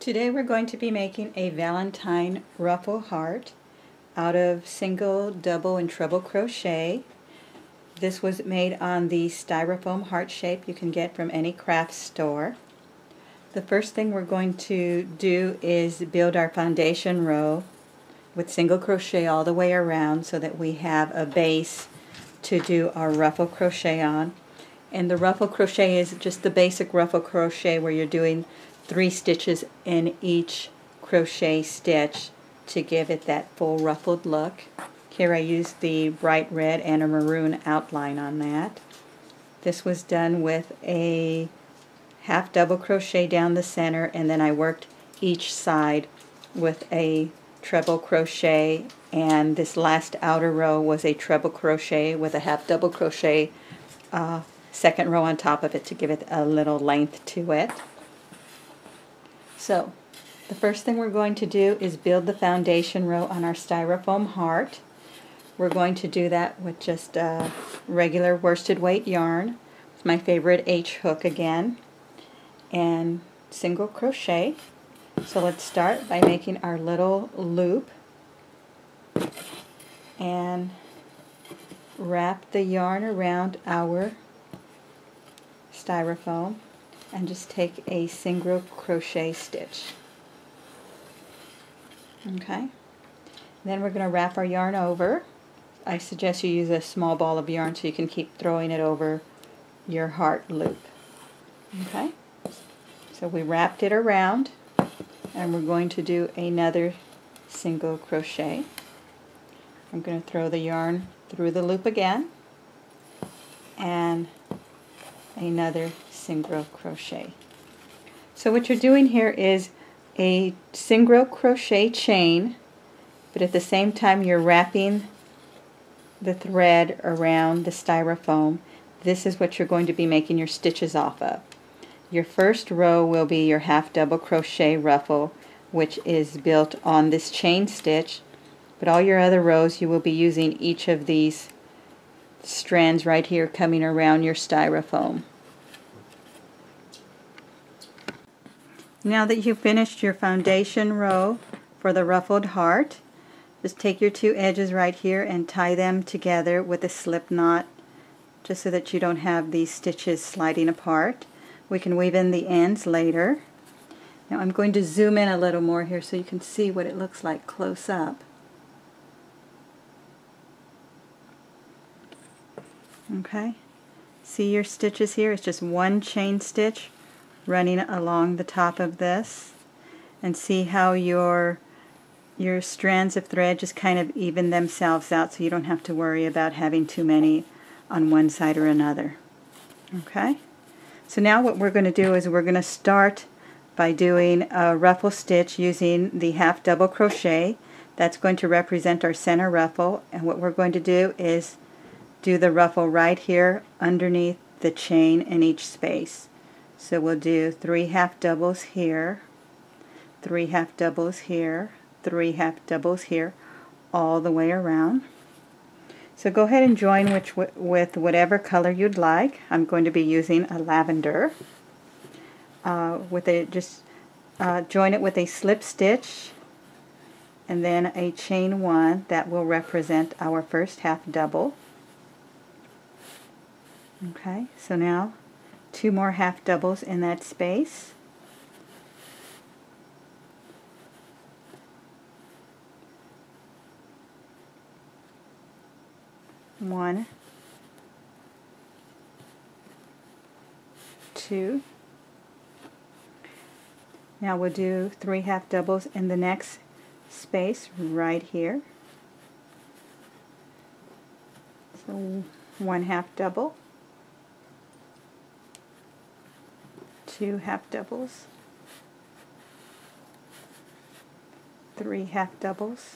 Today we're going to be making a Valentine ruffle heart out of single, double, and treble crochet. This was made on the styrofoam heart shape you can get from any craft store. The first thing we're going to do is build our foundation row with single crochet all the way around so that we have a base to do our ruffle crochet on. And the ruffle crochet is just the basic ruffle crochet where you're doing 3 stitches in each crochet stitch to give it that full ruffled look. Here I used the bright red and a maroon outline on that. This was done with a half double crochet down the center, and then I worked each side with a treble crochet, and this last outer row was a treble crochet with a half double crochet second row on top of it to give it a little length to it. So the first thing we're going to do is build the foundation row on our styrofoam heart. We're going to do that with just regular worsted weight yarn, my favorite H hook again, and single crochet. So let's start by making our little loop and wrap the yarn around our styrofoam and just take a single crochet stitch. Okay, then we're going to wrap our yarn over. I suggest you use a small ball of yarn so you can keep throwing it over your heart loop. Okay, so we wrapped it around and we're going to do another single crochet. I'm going to throw the yarn through the loop again and another single crochet. So what you're doing here is a single crochet chain, but at the same time you're wrapping the thread around the styrofoam. This is what you're going to be making your stitches off of. Your first row will be your half double crochet ruffle, which is built on this chain stitch, but all your other rows you will be using each of these strands right here coming around your styrofoam. Now that you've finished your foundation row for the ruffled heart, just take your 2 edges right here and tie them together with a slip knot, just so that you don't have these stitches sliding apart. We can weave in the ends later. Now I'm going to zoom in a little more here so you can see what it looks like close up. Okay, see your stitches here? It's just one chain stitch running along the top of this, and see how your strands of thread just kind of even themselves out so you don't have to worry about having too many on one side or another. Okay, so now what we're going to do is we're going to start by doing a ruffle stitch using the half double crochet. That's going to represent our center ruffle, and what we're going to do is do the ruffle right here underneath the chain in each space. So we'll do 3 half doubles here, 3 half doubles here, 3 half doubles here, all the way around. So go ahead and join with whatever color you'd like. I'm going to be using a lavender. Join it with a slip stitch and then a chain 1 that will represent our first half double. Okay, so now 2 more half doubles in that space. One, 2. Now we'll do 3 half doubles in the next space right here. So 1 half double, 2 half doubles, 3 half doubles,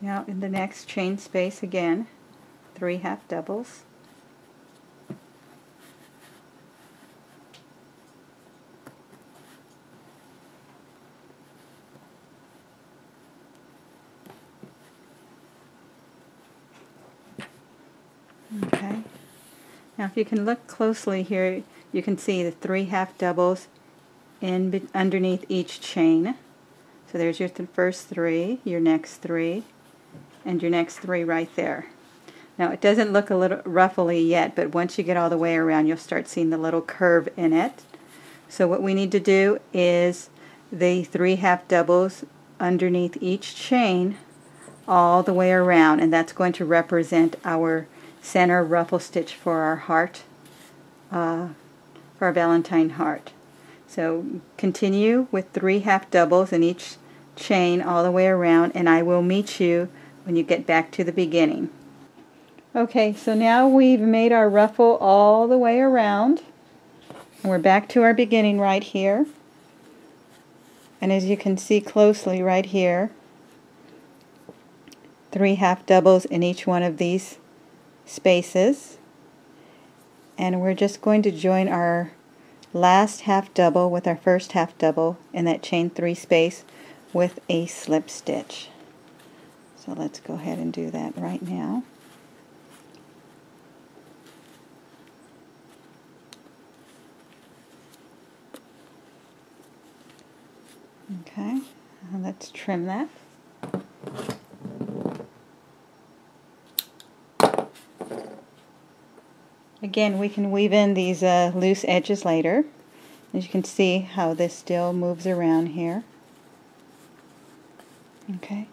now in the next chain space again 3 half doubles, Okay. Now if you can look closely here, you can see the 3 half doubles underneath each chain. So there's your first 3, your next 3, and your next 3 right there. Now it doesn't look a little ruffly yet, but once you get all the way around you'll start seeing the little curve in it. So what we need to do is the 3 half doubles underneath each chain all the way around, and that's going to represent our center ruffle stitch for our heart, for our Valentine heart. So continue with 3 half doubles in each chain all the way around, and I will meet you when you get back to the beginning. Okay, so now we've made our ruffle all the way around, and we're back to our beginning right here. And as you can see closely right here, 3 half doubles in each one of these spaces, and we're just going to join our last half double with our first half double in that chain 3 space with a slip stitch. So let's go ahead and do that right now. Okay, let's trim that. Again, we can weave in these loose edges later. As you can see how this still moves around here. Okay,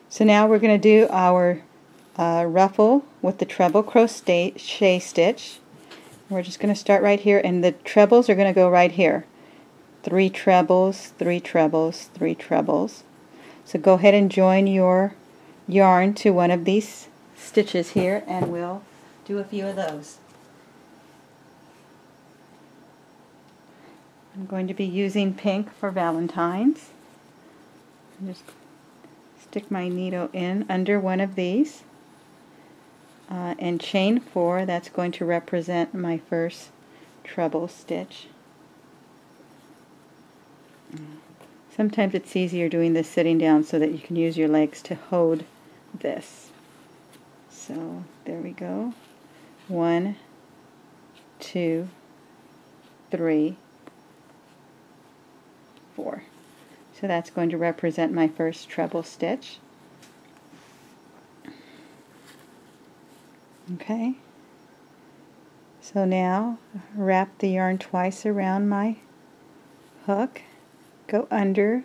so now we're going to do our ruffle with the treble crochet stitch. We're just going to start right here, and the trebles are going to go right here. 3 trebles, 3 trebles, 3 trebles. So go ahead and join your yarn to one of these stitches here, and we'll do a few of those. I'm going to be using pink for Valentine's. Just stick my needle in under one of these, and chain 4. That's going to represent my first treble stitch. Sometimes it's easier doing this sitting down so that you can use your legs to hold this. So there we go. 1, 2, 3, 4. So that's going to represent my first treble stitch. Okay. So now wrap the yarn twice around my hook. Go under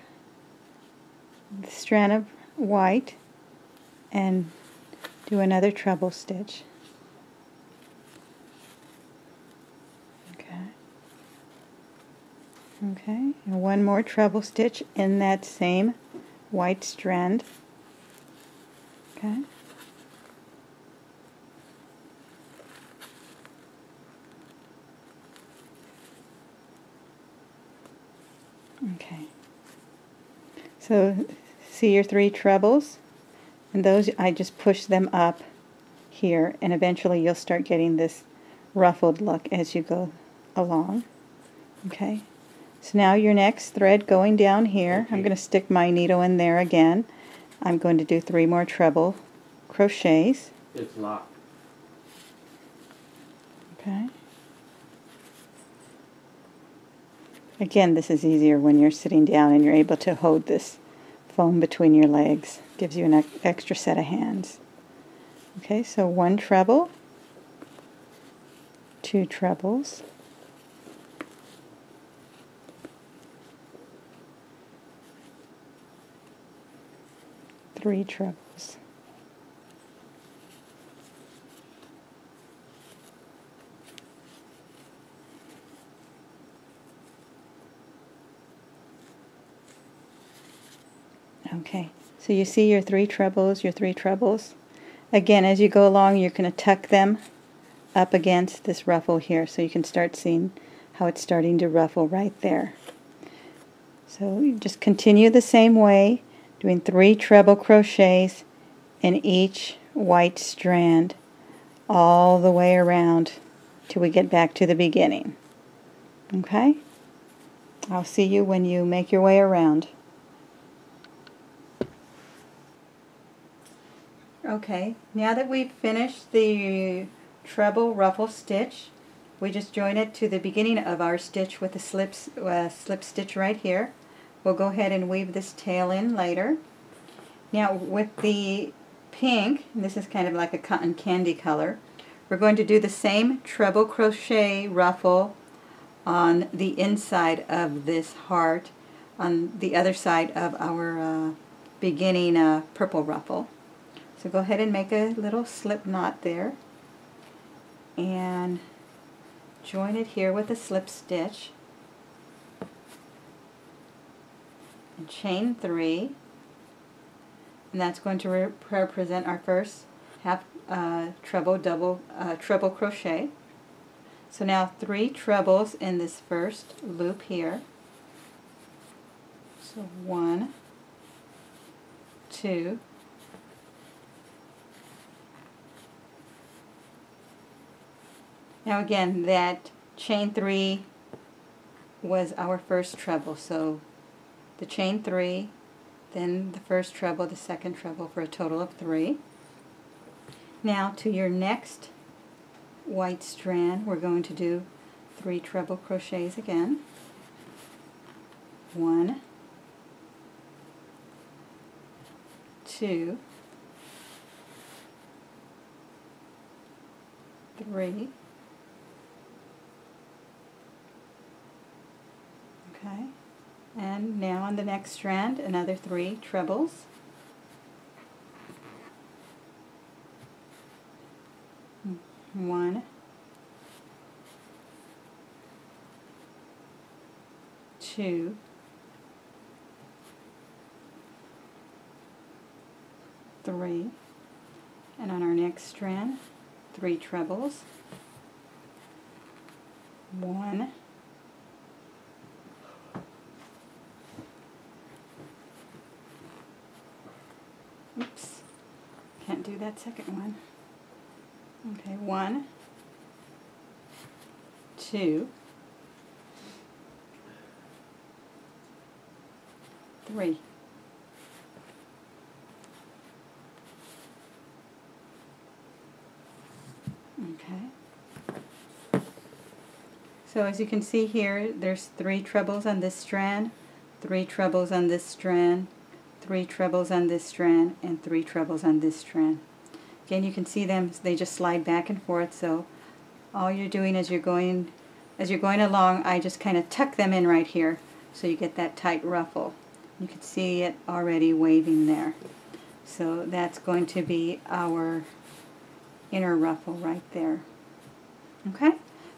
the strand of white and do another treble stitch. Okay. Okay, and one more treble stitch in that same white strand. Okay. Okay, so see your 3 trebles, and those I just push them up here, and eventually you'll start getting this ruffled look as you go along. Okay, so now your next thread going down here, I'm going to stick my needle in there again. I'm going to do 3 more treble crochets. It's locked. Okay. Again, this is easier when you're sitting down and you're able to hold this foam between your legs. Gives you an extra set of hands. Okay, so 1 treble, 2 trebles, 3 trebles. Okay, so you see your 3 trebles, your 3 trebles. Again, as you go along, you're going to tuck them up against this ruffle here, so you can start seeing how it's starting to ruffle right there. So you just continue the same way, doing 3 treble crochets in each white strand all the way around till we get back to the beginning. Okay? I'll see you when you make your way around. Okay, now that we've finished the treble ruffle stitch. We just join it to the beginning of our stitch with a slip stitch right here. We'll go ahead and weave this tail in later. Now with the pink, and this is kind of like a cotton candy color, we're going to do the same treble crochet ruffle on the inside of this heart on the other side of our beginning purple ruffle. So go ahead and make a little slip knot there and join it here with a slip stitch and chain 3, and that's going to represent our first half treble crochet. So now 3 trebles in this first loop here. So 1, 2, now again that chain 3 was our first treble, so the chain 3, then the first treble, the second treble, for a total of 3. Now to your next white strand we're going to do 3 treble crochets again. 1, 2, 3. Okay, and now on the next strand another 3 trebles. 1, 2, 3, and on our next strand 3 trebles. 1, 1, 2, 3. Okay. So as you can see here, there's 3 trebles on this strand, 3 trebles on this strand, 3 trebles on this strand, and 3 trebles on this strand. Again, you can see them, they just slide back and forth, so all you're doing as you're going along, I just kind of tuck them in right here so you get that tight ruffle. You can see it already waving there. So that's going to be our inner ruffle right there. Okay?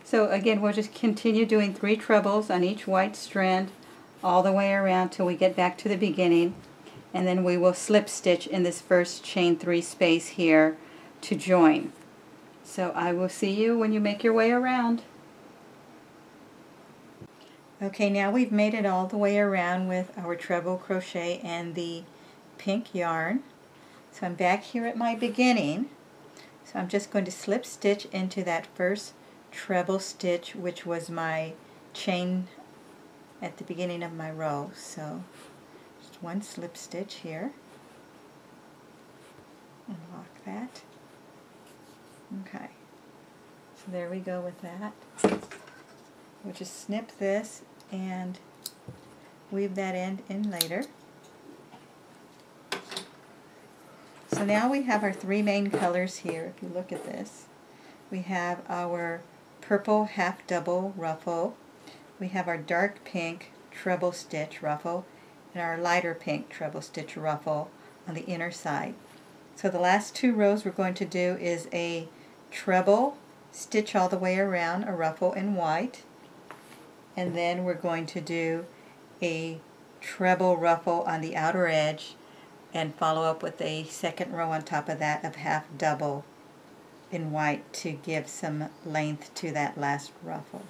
So again, we'll just continue doing 3 trebles on each white strand all the way around till we get back to the beginning, and then we will slip stitch in this first chain 3 space here to join. So I will see you when you make your way around. Okay, now we've made it all the way around with our treble crochet and the pink yarn. So I'm back here at my beginning. So I'm just going to slip stitch into that first treble stitch, which was my chain at the beginning of my row. So just 1 slip stitch here and lock that. Okay, so there we go with that. We'll just snip this and weave that end in later. So now we have our 3 main colors here. If you look at this, we have our purple half double ruffle, we have our dark pink treble stitch ruffle, and our lighter pink treble stitch ruffle on the inner side. So the last 2 rows we're going to do is a treble stitch all the way around, a ruffle in white, and then we're going to do a treble ruffle on the outer edge and follow up with a second row on top of that of half double in white to give some length to that last ruffle.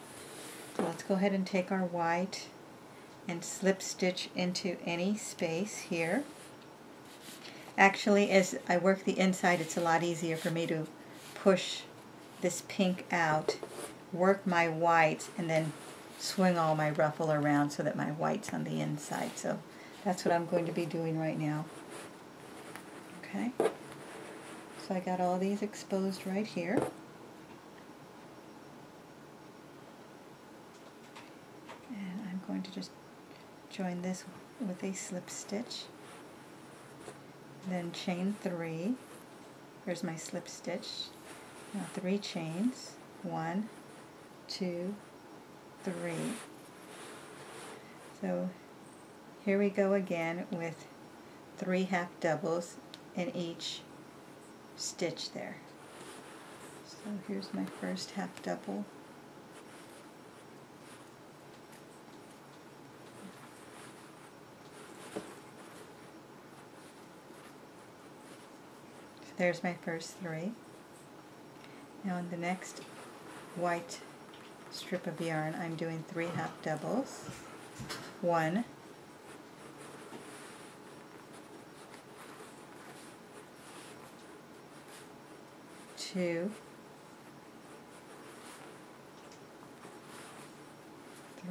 So let's go ahead and take our white and slip stitch into any space here. Actually, as I work the inside, it's a lot easier for me to push this pink out, work my whites, and then swing all my ruffle around so that my white's on the inside. So that's what I'm going to be doing right now. Okay, so I got all these exposed right here. going to just join this with a slip stitch, then chain 3. Here's my slip stitch. Now 3 chains, 1, 2, 3. So here we go again with 3 half doubles in each stitch there. So here's my first half double. So there's my first 3. Now in the next white strip of yarn, I'm doing 3 half doubles. 1, 2,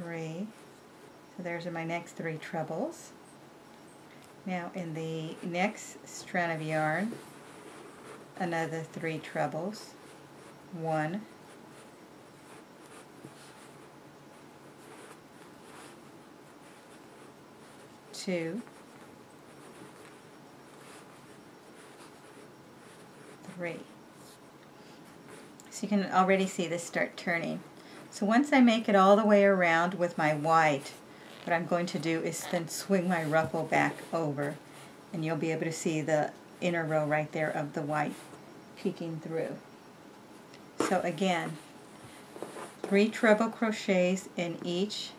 3. So there's my next 3 trebles. Now in the next strand of yarn, another 3 trebles. 1, 2, 3. So you can already see this start turning. So once I make it all the way around with my white, what I'm going to do is then swing my ruffle back over, and you'll be able to see the inner row right there of the white peeking through. So again, 3 treble crochets in each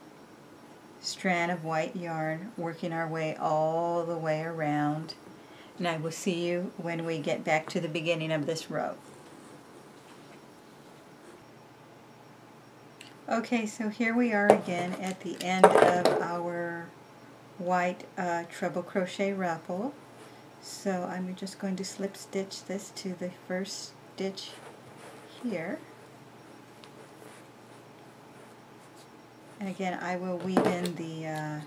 strand of white yarn, working our way all the way around, and I will see you when we get back to the beginning of this row. Okay, so here we are again at the end of our white treble crochet ruffle. So I'm just going to slip stitch this to the first stitch here. And again, I will weave in the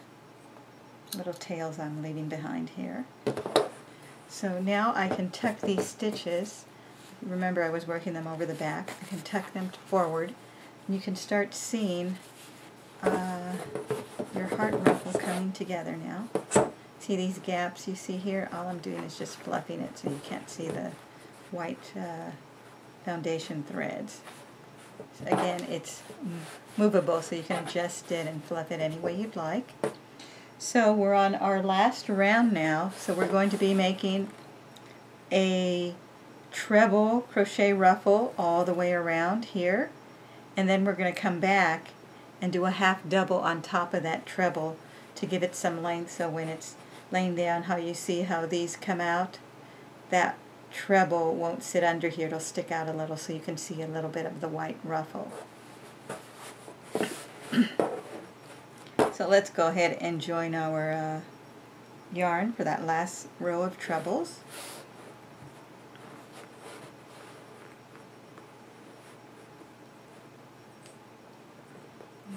little tails I'm leaving behind here. So now I can tuck these stitches. Remember, I was working them over the back. I can tuck them forward. And you can start seeing your heart ruffle coming together now. See these gaps you see here? All I'm doing is just fluffing it so you can't see the white foundation threads. So again, it's movable, so you can adjust it and fluff it any way you'd like. So we're on our last round now, so we're going to be making a treble crochet ruffle all the way around here, and then we're going to come back and do a half double on top of that treble to give it some length, so when it's laying down, how you see how these come out, that treble won't sit under here, it'll stick out a little so you can see a little bit of the white ruffle. So let's go ahead and join our yarn for that last row of trebles.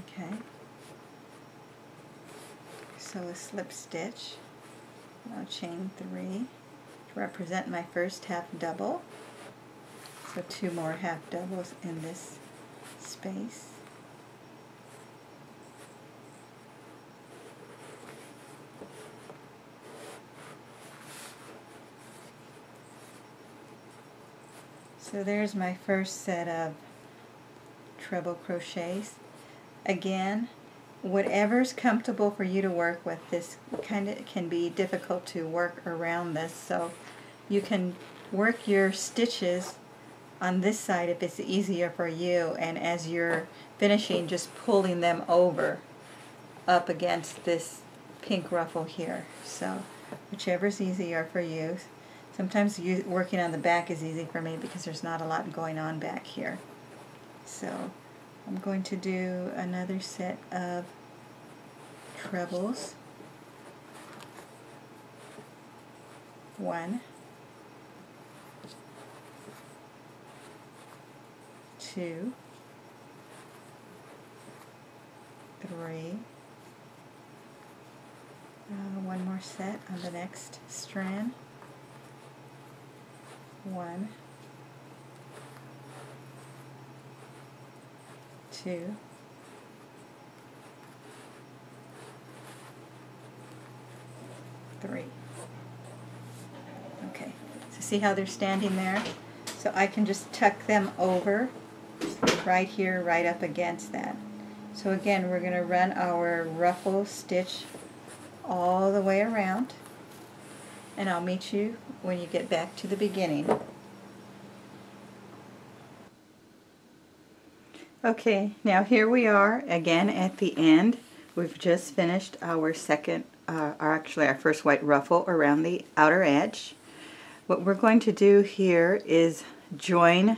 Okay, so a slip stitch, now chain 3 to represent my first half double, so 2 more half doubles in this space. So there's my first set of treble crochets. Again, whatever's comfortable for you to work with. This kind of can be difficult to work around this, so you can work your stitches on this side if it's easier for you, and as you're finishing, just pulling them over up against this pink ruffle here. So whichever's easier for you. Sometimes working on the back is easy for me because there's not a lot going on back here. So I'm going to do another set of trebles. 1, 2, 3. One more set on the next strand. 1, 2, 3. Okay, so see how they're standing there? So I can just tuck them over right here, right up against that. So again, we're going to run our ruffle stitch all the way around, and I'll meet you when you get back to the beginning. Okay, now here we are again at the end. We've just finished our second, or actually our first white ruffle around the outer edge. What we're going to do here is join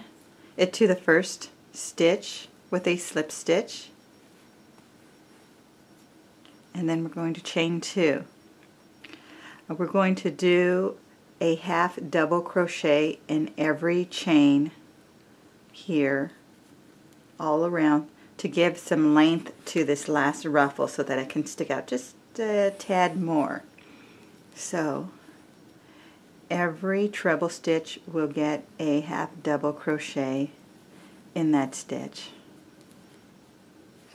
it to the first stitch with a slip stitch, and then we're going to chain 2. We're going to do a half double crochet in every chain here all around to give some length to this last ruffle so that it can stick out just a tad more. So every treble stitch will get a half double crochet in that stitch.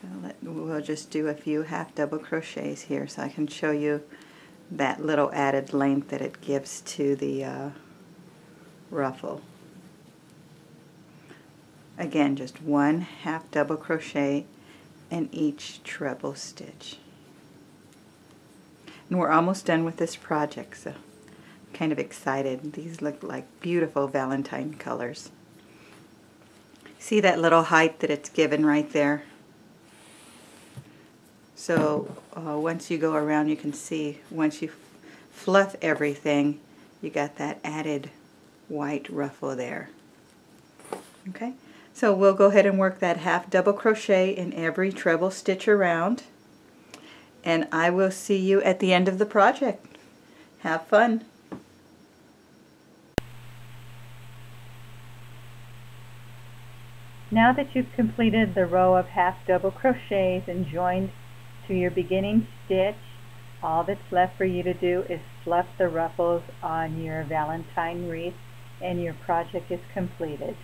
So we'll just do a few half double crochets here so I can show you that little added length that it gives to the ruffle. Again, just one half double crochet in each treble stitch. And we're almost done with this project, so I'm kind of excited. These look like beautiful Valentine colors. See that little height that it's given right there? So once you go around, you can see once you fluff everything, you got that added white ruffle there. Okay, so we'll go ahead and work that half double crochet in every treble stitch around, and I will see you at the end of the project. Have fun! Now that you've completed the row of half double crochets and joined to your beginning stitch, all that's left for you to do is fluff the ruffles on your Valentine wreath and your project is completed.